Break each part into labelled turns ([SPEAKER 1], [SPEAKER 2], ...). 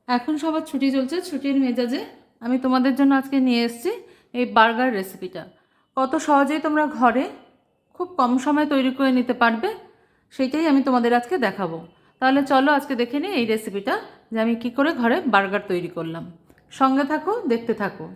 [SPEAKER 1] এখন সবার ছুটি চলছে, ছুটির মেজাজে আমি তোমাদের জন্য আজকে নিয়ে এসেছি এই বার্গার রেসিপিটা। কত সহজেই তোমরা ঘরে খুব কম সময় তৈরি করে নিতে পারবে, সেটাই আমি তোমাদের আজকে দেখাবো। তাহলে চলো আজকে দেখে নিই এই রেসিপিটা, যে আমি কী করে ঘরে বার্গার তৈরি করলাম। সঙ্গে থাকো, দেখতে থাকো।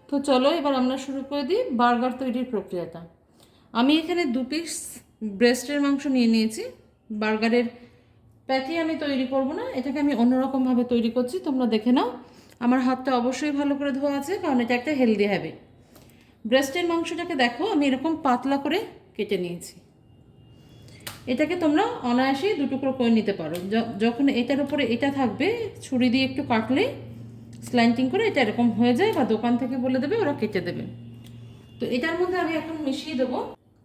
[SPEAKER 1] তো চলো এবার আমরা শুরু করে দিই বার্গার তৈরির প্রক্রিয়াটা। আমি এখানে 2 পিস ব্রেস্টের মাংস নিয়ে নিয়েছি। বার্গারের প্যাটি আমি তৈরি করব না, এটাকে আমি অন্যরকমভাবে তৈরি করছি, তোমরা দেখে নাও। আমার হাতটা অবশ্যই ভালো করে ধোয়া আছে, কারণ এটা একটা হেলদি হ্যাবিট। ব্রেস্টের মাংসটাকে দেখো আমি এরকম পাতলা করে কেটে নিয়েছি। এটাকে তোমরা অনায়াসেই 2 টুকরো করে নিতে পারো। যখন এটার উপরে এটা থাকবে, ছুরি দিয়ে একটু কাটলে স্ল্যান্টিং করে এটা এরকম হয়ে যায়, বা দোকান থেকে বলে দেবে, ওরা কেটে দেবে। তো এটার মধ্যে আমি এখন মিশিয়ে দেবো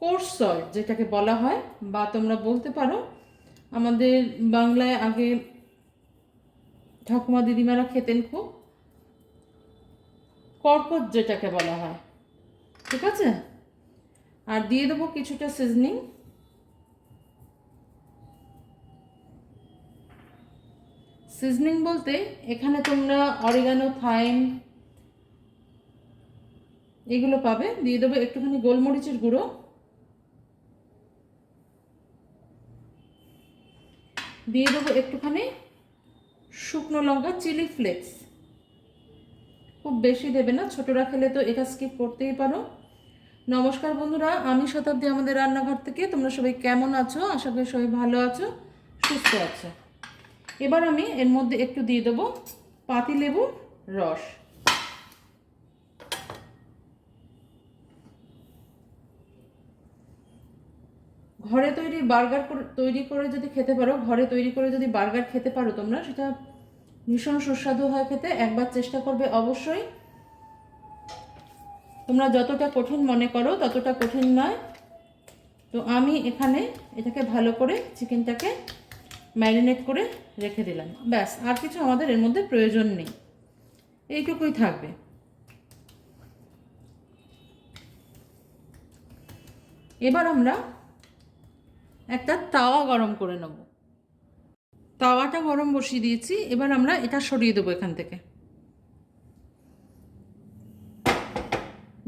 [SPEAKER 1] কোর্স সল্ট, যেটাকে বলা হয়, বা তোমরা বলতে পারো আমাদের বাংলায় আগে ঠাকুমা দিদিমারা খেতেন খুব, কর্কট যেটাকে বলা হয়, ঠিক আছে। আর দিয়ে দেবো কিছুটা সিজনিং। সিজনিং বলতে এখানে তোমরা অরিগানো, থাইম এগুলো পাবে। দিয়ে দেবো একটুখানি গোলমরিচের গুঁড়ো, দিয়ে দেবো একটুখানি শুকনো লঙ্কা চিলি ফ্লেক্স। খুব বেশি দেবে না, ছোটরা খেলে তো এটা স্কিপ করতেই পারো। নমস্কার বন্ধুরা, আমি শতাব্দী আমাদের রান্নাঘর থেকে। তোমরা সবাই কেমন আছো? আশা করি সবাই ভালো আছো, সুস্থ আছো। এবার আমি এর মধ্যে একটু দিয়ে দেবো পাতিলেবুর রস। ঘরে তৈরি বার্গার তৈরি করে যদি খেতে পারো, ঘরে তৈরি করে যদি বার্গার খেতে পারো তোমরা, সেটা ভীষণ সুস্বাদু হয় খেতে। একবার চেষ্টা করবে অবশ্যই। তোমরা যতটা কঠিন মনে করো ততটা কঠিন নয়। তো আমি এখানে এটাকে ভালো করে চিকেনটাকে ম্যারিনেট করে রেখে দিলাম। ব্যাস, আর কিছু আমাদের এর মধ্যে প্রয়োজন নেই, এইটুকুই থাকবে। এবার আমরা একটা তাওয়া গরম করে নেব। তাওয়াটা গরম বসিয়ে দিয়েছি, এবার আমরা এটা সরিয়ে দেবো এখান থেকে।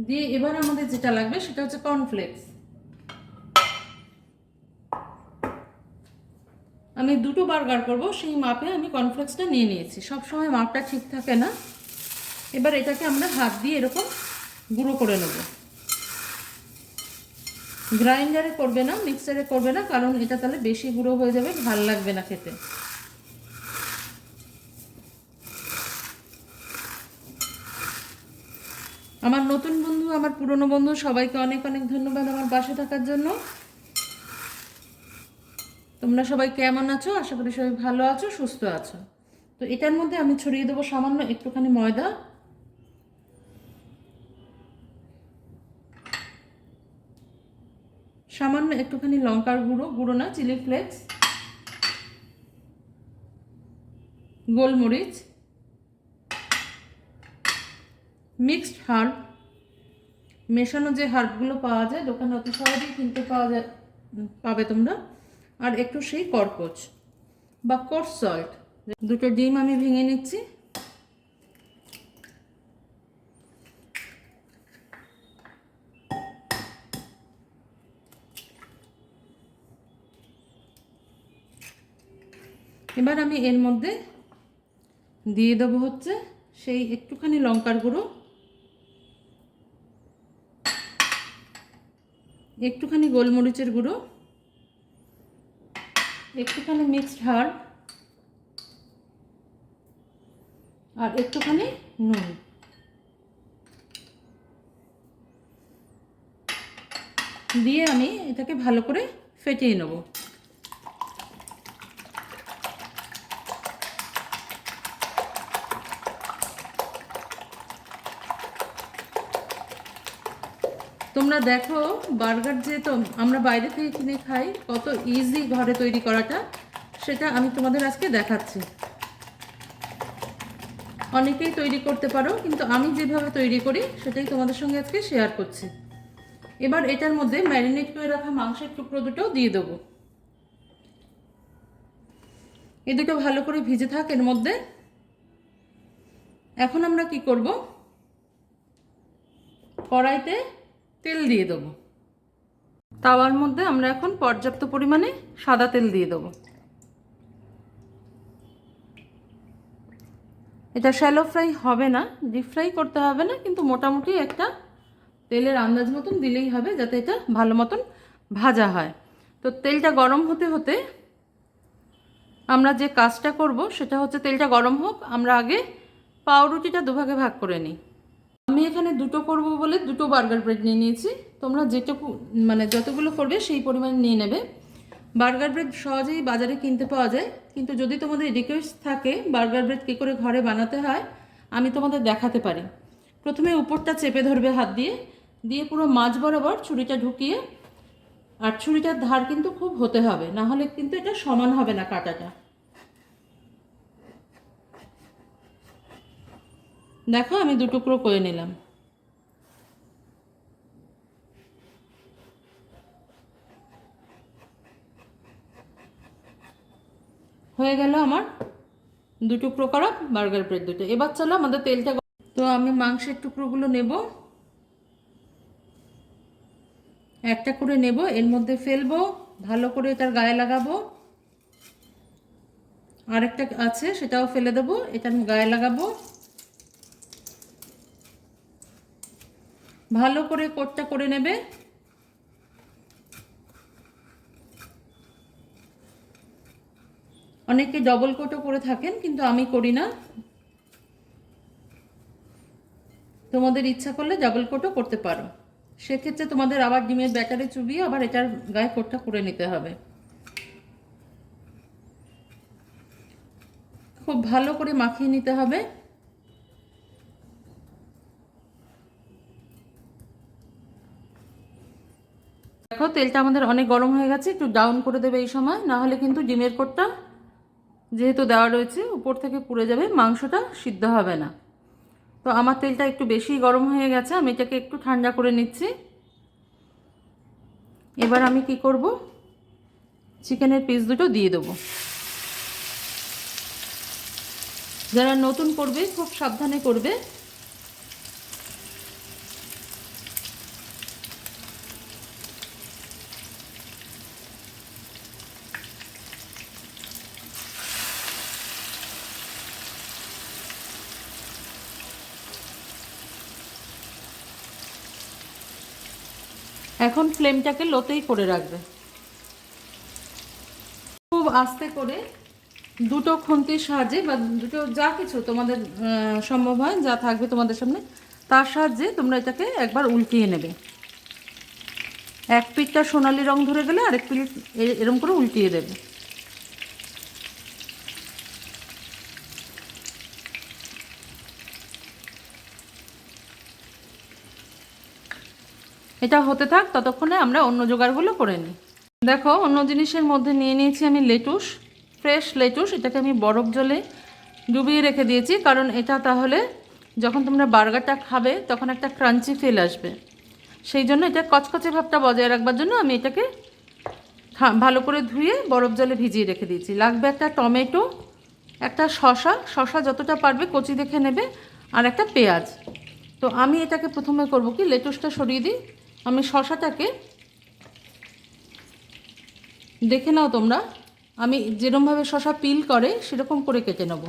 [SPEAKER 1] দিয়ে এবার আমাদের যেটা লাগবে সেটা হচ্ছে কর্নফ্লেক্স। আমি 2টো বার্গার করব, সেই মাপে আমি কর্নফ্লেক্সটা নিয়ে নিয়েছি। সব সময় মাপটা ঠিক থাকে না। এবার এটাকে আমরা হাত দিয়ে এরকম গুঁড়ো করে নেব। গ্রাইন্ডারে করবে না, মিক্সারে করবে না, কারণ এটা তাহলে বেশি গুঁড়ো হয়ে যাবে, ভাল লাগবে না খেতে। আমার নতুন বন্ধু, আমার পুরনো বন্ধু, সবাইকে অনেক অনেক ধন্যবাদ আমার পাশে থাকার জন্য। তোমরা সবাই কেমন আছো? আশা করি সবাই ভালো আছো, সুস্থ আছো। তো এটার মধ্যে আমি ছড়িয়ে দেবো সামান্য একটুখানি ময়দা, সামান্য একটুখানি লঙ্কার গুঁড়ো, গুঁড়ো না চিলি ফ্লেক্স, গোলমরিচ, মিক্সড হার্ব, মেশানো যে হার্বগুলো পাওয়া যায় দোকানে, অতি সহজেই কিনতে পাবে তোমরা। আর একটু সেই কর্কচ বা কোর্স সল্ট। 2টো ডিম আমি ভেঙে নিচ্ছি। এবার আমি এর মধ্যে দিয়ে দেবো হচ্ছে সেই একটুখানি লঙ্কার গুঁড়ো, একটুখানি গোলমরিচের গুঁড়ো, একটুখানি মিক্সড হার্ব, আর একটুখানি নুন। দিয়ে আমি এটাকে ভালো করে ফেটিয়ে নেব। তোমরা দেখো বার্গার যে তো আমরা বাইরে থেকে কিনে খাই, কত ইজি ঘরে তৈরি করাটা, সেটা আমি তোমাদের আজকে দেখাচ্ছি। অনেকেই তৈরি করতে পারো, কিন্তু আমি যেভাবে তৈরি করি সেটাই তোমাদের সঙ্গে আজকে শেয়ার করছি। এবার এটার মধ্যে ম্যারিনেট করে রাখা মাংসের টুকরো দুটোও দিয়ে দেবো। এই দুটো ভালো করে ভিজে থাক এর মধ্যে। এখন আমরা কি করব, কড়াইতে তেল দিয়ে দেবো। তাওয়ার মধ্যে আমরা এখন পর্যাপ্ত পরিমাণে সাদা তেল দিয়ে দেবো। এটা শ্যালো ফ্রাই হবে না, ডিপ ফ্রাই করতে হবে না, কিন্তু মোটামুটি একটা তেলের আন্দাজ মতন দিলেই হবে, যাতে এটা ভালো মতন ভাজা হয়। তো তেলটা গরম হতে হতে আমরা যে কাজটা করব সেটা হচ্ছে, তেলটা গরম হোক, আমরা আগে পাউরুটিটা দুভাগে ভাগ করে নিই। আমি এখানে দুটো করব বলে দুটো বার্গার ব্রেড নিয়ে নিয়েছি। তোমরা যেটুকু মানে যতগুলো করবে সেই পরিমাণে নিয়ে নেবে। বার্গার ব্রেড সহজেই বাজারে কিনতে পাওয়া যায়, কিন্তু যদি তোমাদের রিকোয়েস্ট থাকে বার্গার ব্রেড কী করে ঘরে বানাতে হয় আমি তোমাদের দেখাতে পারি। প্রথমে উপরটা চেপে ধরবে হাত দিয়ে, দিয়ে পুরো মাঝ বরাবর ছুরিটা ঢুকিয়ে, আর ছুরিটার ধার কিন্তু খুব হতে হবে, না হলে কিন্তু এটা সমান হবে না কাটাটা। দেখো আমি দু টুকরো করে নিলাম। হয়ে গেল আমার দু টুকরো করা বার্গার ব্রেড দুটো। এবার চলো আমাদের তেলটা, তো আমি মাংসের টুকরোগুলো নেব, একটা করে নেব, এর মধ্যে ফেলবো, ভালো করে এটার গায়ে লাগাবো। আরেকটা আছে সেটাও ফেলে দেবো, এটার গায়ে লাগাবো। ভালো করে কোটটা করে নেবে। অনেকে ডবল কোটও করে থাকেন, কিন্তু আমি করি না। তোমাদের ইচ্ছা করলে ডাবল কোটও করতে পারো, সেক্ষেত্রে তোমাদের আবার ডিমের ব্যাটারে চুবিয়ে আবার এটার গায়ে কোটটা করে নিতে হবে। খুব ভালো করে মাখিয়ে নিতে হবে। দেখো তেলটা আমাদের অনেক গরম হয়ে গেছে, একটু ডাউন করে দেবে এই সময়, না হলে কিন্তু ডিমের কোটটা যেহেতু দেওয়া রয়েছে উপর থেকে পুড়ে যাবে, মাংসটা সিদ্ধ হবে না। তো আমার তেলটা একটু বেশি গরম হয়ে গেছে, আমি এটাকে একটু ঠান্ডা করে নিচ্ছি। এবার আমি কি করব, চিকেনের পিস দুটো দিয়ে দেবো। যারা নতুন করবে খুব সাবধানে করবে। এখন ফ্লেমটাকে লোতেই করে রাখবে, খুব আস্তে করে দুটো খুন্তির সাহায্যে বা দুটো যা কিছু তোমাদের সম্ভব হয়, যা থাকবে তোমাদের সামনে তার সাহায্যে তোমরা এটাকে একবার উল্টিয়ে নেবে। এক পিঠটা সোনালি রং ধরে গেলে আরেক পিঠ এরকম করে উল্টিয়ে দেবে। এটা হতে থাক, ততক্ষণে আমরা অন্য জোগাড়গুলো করে নিই। দেখো অন্য জিনিসের মধ্যে নিয়ে নিয়েছি আমি লেটুস, ফ্রেশ লেটুস। এটাকে আমি বরফ জলে ডুবিয়ে রেখে দিয়েছি, কারণ এটা তাহলে যখন তোমরা বার্গারটা খাবে তখন একটা ক্রাঞ্চি ফিল আসবে। সেই জন্য এটা কচকচে ভাবটা বজায় রাখবার জন্য আমি এটাকে ভালো করে ধুয়ে বরফ জলে ভিজিয়ে রেখে দিয়েছি। লাগবে একটা টমেটো, একটা শশা যতটা পারবে কচি দেখে নেবে, আর একটা পেঁয়াজ। তো আমি এটাকে প্রথমে করব কি, লেটুসটা সরিয়ে দিই। আমি শশাটাকে দেখে নাও তোমরা, আমি যেরকমভাবে শশা পিল করে সেরকম করে কেটে নেব।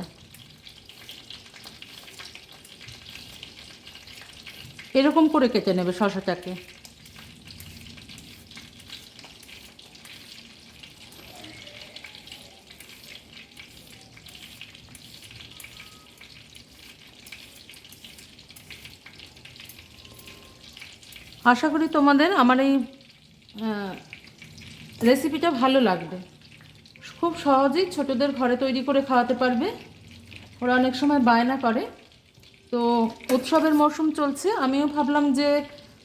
[SPEAKER 1] এরকম করে কেটে নেবে শশাটাকে। আশা করি তোমাদের আমার এই রেসিপিটা ভালো লাগবে। খুব সহজেই ছোটদের ঘরে তৈরি করে খাওয়াতে পারবে, ওরা অনেক সময় বায়না করে। তো উৎসবের মরশুম চলছে, আমিও ভাবলাম যে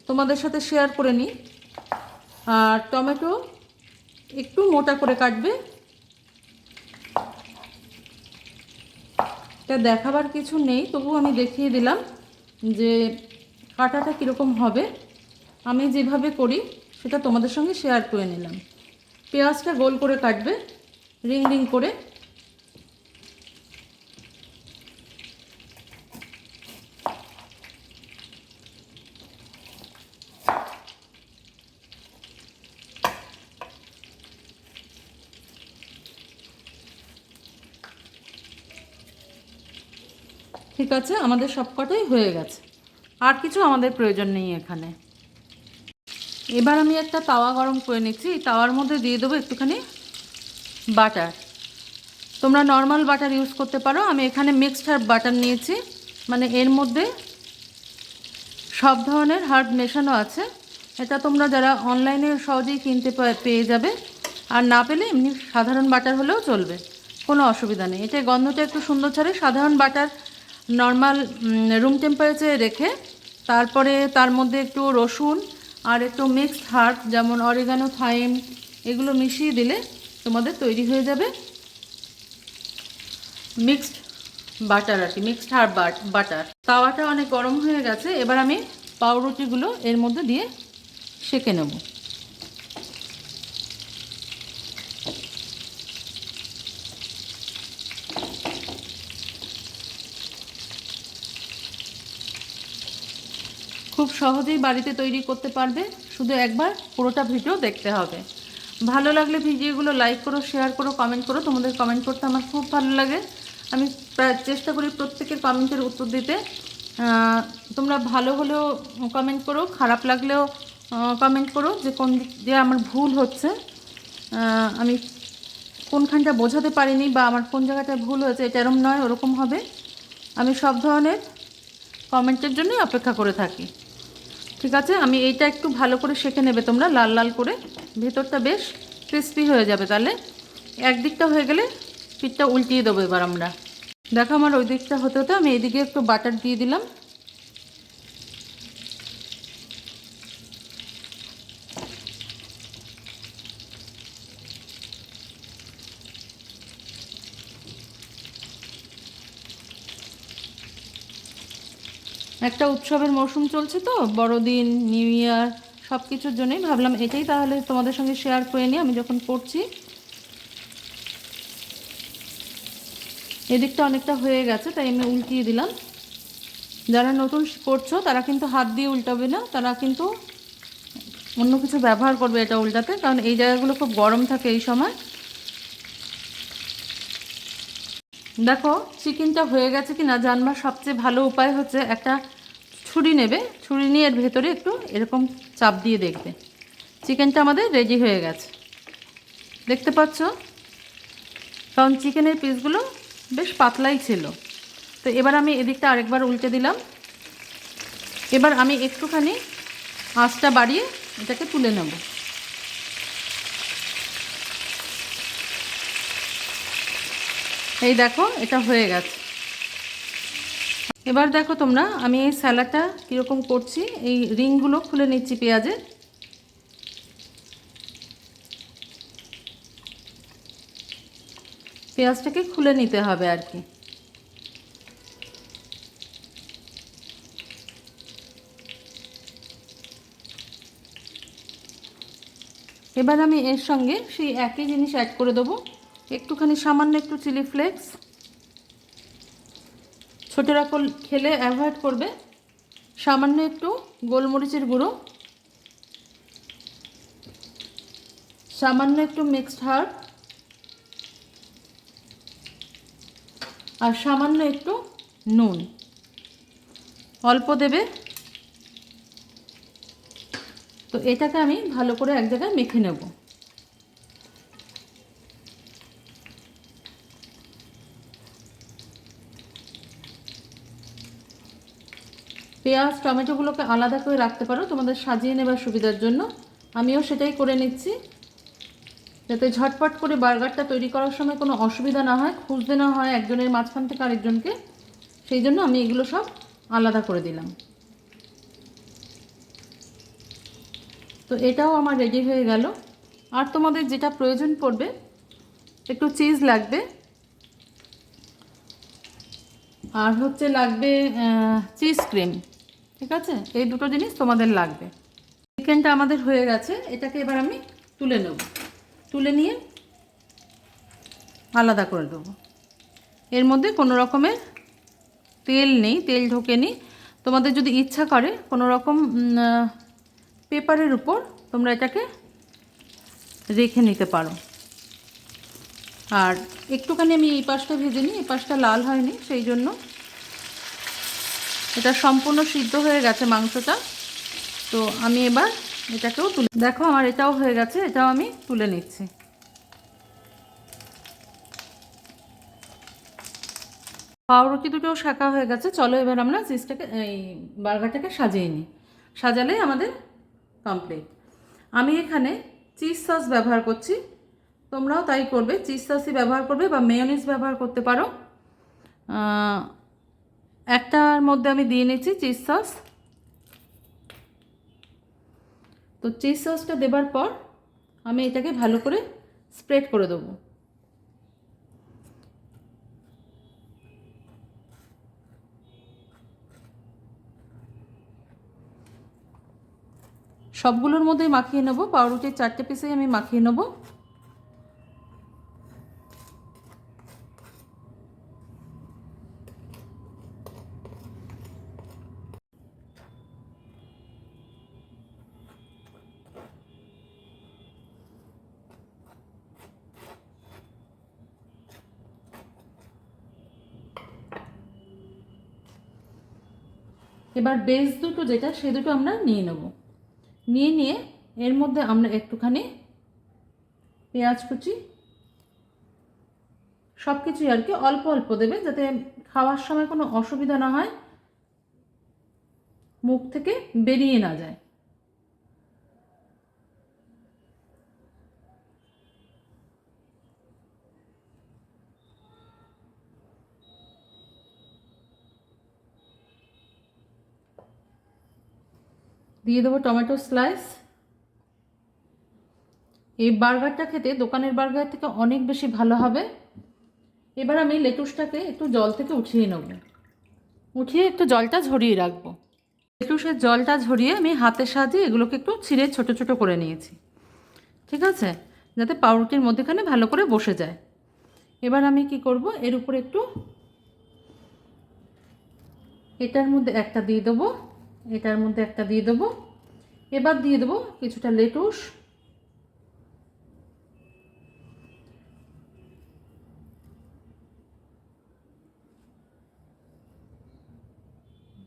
[SPEAKER 1] তোমাদের সাথে শেয়ার করে নিই। আর টমেটো একটু মোটা করে কাটবে, এটা দেখাবার কিছু নেই, তবু আমি দেখিয়ে দিলাম যে কাটাটা কীরকম হবে। আমি যেভাবে করি সেটা তোমাদের সঙ্গে শেয়ার করে নিলাম। পেঁয়াজটা গোল করে কাটবে, রিং রিং করে। ঠিক আছে, আমাদের সবকটাই হয়ে গেছে, আর কিছু আমাদের প্রয়োজন নেই এখানে। এবার আমি একটা তাওয়া গরম করে নিচ্ছি। এই তাওয়ার মধ্যে দিয়ে দেবো একটুখানি বাটার। তোমরা নর্মাল বাটার ইউজ করতে পারো, আমি এখানে মিক্সড হার্ব বাটার নিয়েছি, মানে এর মধ্যে সব ধরনের হার্ব মেশানো আছে। এটা তোমরা যারা অনলাইনে সহজেই কিনতে পেয়ে যাবে, আর না পেলে এমনি সাধারণ বাটার হলেও চলবে, কোনো অসুবিধা নেই। এটা গন্ধটা একটু সুন্দর ছাড়ে। সাধারণ বাটার নর্মাল রুম টেম্পারেচারে রেখে তারপরে তার মধ্যে একটু রসুন আর একটু মিক্সড হার্ব যেমন অরিগানো, থাইম এগুলো মিশিয়ে দিলে তোমাদের তৈরি হয়ে যাবে মিক্সড বাটার আর কি, মিক্সড হার্ব বাটার। তাওয়াটা অনেক গরম হয়ে গেছে, এবার আমি পাউরুটিগুলো এর মধ্যে দিয়ে সেঁকে নেব। খুব সহজেই বাড়িতে তৈরি করতে পারবে, শুধু একবার পুরোটা ভিডিও দেখতে হবে। ভালো লাগলে ভিডিওগুলো লাইক করো, শেয়ার করো, কমেন্ট করো। তোমাদের কমেন্ট করতে আমার খুব ভালো লাগে। আমি প্রায় চেষ্টা করি প্রত্যেকের কমেন্টের উত্তর দিতে। তোমরা ভালো হলেও কমেন্ট করো, খারাপ লাগলেও কমেন্ট করো যে কোন দিক দিয়ে আমার ভুল হচ্ছে, আমি কোনখানটা বোঝাতে পারিনি বা আমার কোন জায়গাটায় ভুল হয়েছে, এটা এরম নয় ওরকম হবে। আমি সব ধরনের কমেন্টের জন্যই অপেক্ষা করে থাকি। ঠিক আছে, আমি এইটা একটু ভালো করে সেঁকে নেবে তোমরা, লাল লাল করে, ভেতরটা বেশ ক্রিস্পি হয়ে যাবে। তাহলে একদিকটা হয়ে গেলে পিঠটা উল্টিয়ে দেবো এবার আমরা। দেখো আমার ওই দিকটা হতে হতে আমি এইদিকে একটু বাটার দিয়ে দিলাম। একটা উৎসবের মরশুম চলছে তো, বড়দিন, নিউ ইয়ার, সব কিছুর জন্যই ভাবলাম এটাই তাহলে তোমাদের সঙ্গে শেয়ার করে নিই আমি যখন করছি। এদিকটা অনেকটা হয়ে গেছে তাই আমি উল্টিয়ে দিলাম। যারা নতুন করছো তারা কিন্তু হাত দিয়ে উল্টাবে না, তারা কিন্তু অন্য কিছু ব্যবহার করবে এটা উল্টাতে, কারণ এই জায়গাগুলো খুব গরম থাকে এই সময়। দেখো চিকেনটা হয়ে গেছে কি না জানবার সবচেয়ে ভালো উপায় হচ্ছে একটা ছুরি নেবে, ছুরি নিয়ে এর ভেতরে একটু এরকম চাপ দিয়ে দেখবে চিকেনটা আমাদের রেডি হয়ে গেছে। দেখতে পাচ্ছ, কারণ চিকেনের পিসগুলো বেশ পাতলাই ছিল। তো এবার আমি এদিকটা আরেকবার উল্টে দিলাম। এবার আমি একটুখানি আঁচটা বাড়িয়ে এটাকে তুলে নেব। এই দেখো এটা হয়ে গেছে। এবার দেখো তোমরা, আমি এই স্যালাডটা কীরকম করছি, এই রিংগুলো খুলে নিচ্ছি পেঁয়াজের। পেঁয়াজটাকে খুলে নিতে হবে আর কি। এবার আমি এর সঙ্গে সেই একই জিনিস অ্যাড করে দেবো, একটুখানি সামান্য একটু চিলি ফ্লেক্স। ছোটরা খেলে অ্যাভয়েড করবে। সামান্য একটু গোলমরিচের গুঁড়ো, সামান্য একটু মিক্সড হার্ব, আর সামান্য একটু নুন অল্প দেবে। তো এটাকে আমি ভালো করে এক জায়গায় মেখে নেব। পেঁয়াজ টমেটোগুলোকে আলাদা করে রাখতে পারো তোমাদের সাজিয়ে নেবার সুবিধার জন্য, আমিও সেটাই করে নিচ্ছি যাতে ঝটপট করে বার্গারটা তৈরি করার সময় কোনো অসুবিধা না হয়, খুঁজতে না হয় একজনের মাঝখান থেকে আরেকজনকে। সেই জন্য আমি এগুলো সব আলাদা করে দিলাম। তো এটাও আমার রেডি হয়ে গেল। আর তোমাদের যেটা প্রয়োজন পড়বে, একটু চিজ লাগবে, আর হচ্ছে লাগবে চিজ ক্রিম। ঠিক আছে, এই দুটো জিনিস তোমাদের লাগবে। চিকেনটা আমাদের হয়ে গেছে, এটাকে এবার আমি তুলে নেব। তুলে নিয়ে আলাদা করে দেবো। এর মধ্যে কোনো রকমের তেল নেই, তেল ঢোকেনি। তোমাদের যদি ইচ্ছা করে কোনো রকম পেপারের উপর তোমরা এটাকে রেখে নিতে পারো। আর একটুখানি আমি এই পাশটা ভেজে নিই, এই পাশটা লাল হয়নি সেই জন্য। এটা সম্পূর্ণ সিদ্ধ হয়ে গেছে মাংসটা। তো আমি এবার এটাকেও তুলে, দেখো আমার এটাও হয়ে গেছে, এটাও আমি তুলে নিচ্ছি। পাউরুটি দুটোও শাঁকা হয়ে গেছে। চলো এবার আমরা চিজটাকে, এই বার্গারটাকে সাজিয়ে নিই। সাজালেই আমাদের কমপ্লিট। আমি এখানে চিজ সস ব্যবহার করছি, তোমরাও তাই করবে, চিজ সসই ব্যবহার করবে বা মেয়োনিজ ব্যবহার করতে পারো। একটার মধ্যে আমি দিয়ে নিচ্ছি চিজ সস। তো চিজ সসটা দেবার পর আমি এটাকে ভালো করে স্প্রেড করে দেবো। সবগুলোর মধ্যেই মাখিয়ে নেব, পাউরুটির 4টে পিসেই আমি মাখিয়ে নেব। এবার বেস দুটো যেটা, সে দুটো আমরা নিয়ে নেব। নিয়ে এর মধ্যে আমরা একটুখানি পেঁয়াজ কুচি, সব কিছুই আর কি অল্প অল্প দেবে, যাতে খাওয়ার সময় কোনো অসুবিধা না হয়, মুখ থেকে বেরিয়ে না যায়। দিয়ে দেবো টমেটো স্লাইস। এই বার্গারটা খেতে দোকানের বার্গার থেকে অনেক বেশি ভালো হবে। এবার আমি লেটুসটাকে একটু জল থেকে উঠিয়ে নেব, উঠিয়ে একটু জলটা ঝরিয়ে রাখবো। লেটুসের জলটা ঝরিয়ে আমি হাতের সাহায্যে এগুলোকে একটু ছিঁড়ে ছোট ছোট করে নিয়েছি, ঠিক আছে, যাতে পাউরুটির মধ্যেখানে ভালো করে বসে যায়। এবার আমি কি করব, এর উপরে একটু, এটার মধ্যে একটা দিয়ে দেবো, এটার মধ্যে একটা দিয়ে দেবো। এবার দিয়ে দেবো কিছুটা লেটুস,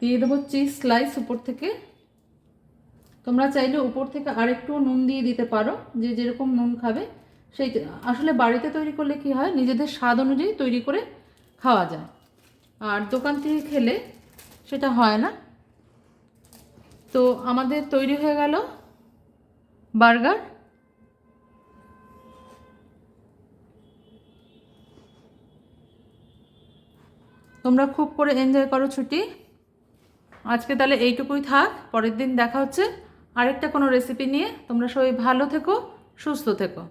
[SPEAKER 1] দিয়ে দেবো চিজ স্লাইস উপর থেকে। তোমরা চাইলে উপর থেকে আরেকটু নুন দিয়ে দিতে পারো, যে যেরকম নুন খাবে সেই। আসলে বাড়িতে তৈরি করলে কি হয়, নিজেদের স্বাদ অনুযায়ী তৈরি করে খাওয়া যায়, আর দোকান থেকে খেলে সেটা হয় না। তো আমাদের তৈরি হয়ে গেল বার্গার। তোমরা খুব করে এনজয় করো ছুটি। আজকে তাহলে এইটুকুই থাক, পরের দিন দেখা হচ্ছে আরেকটা কোনো রেসিপি নিয়ে। তোমরা সবাই ভালো থেকো, সুস্থ থেকো।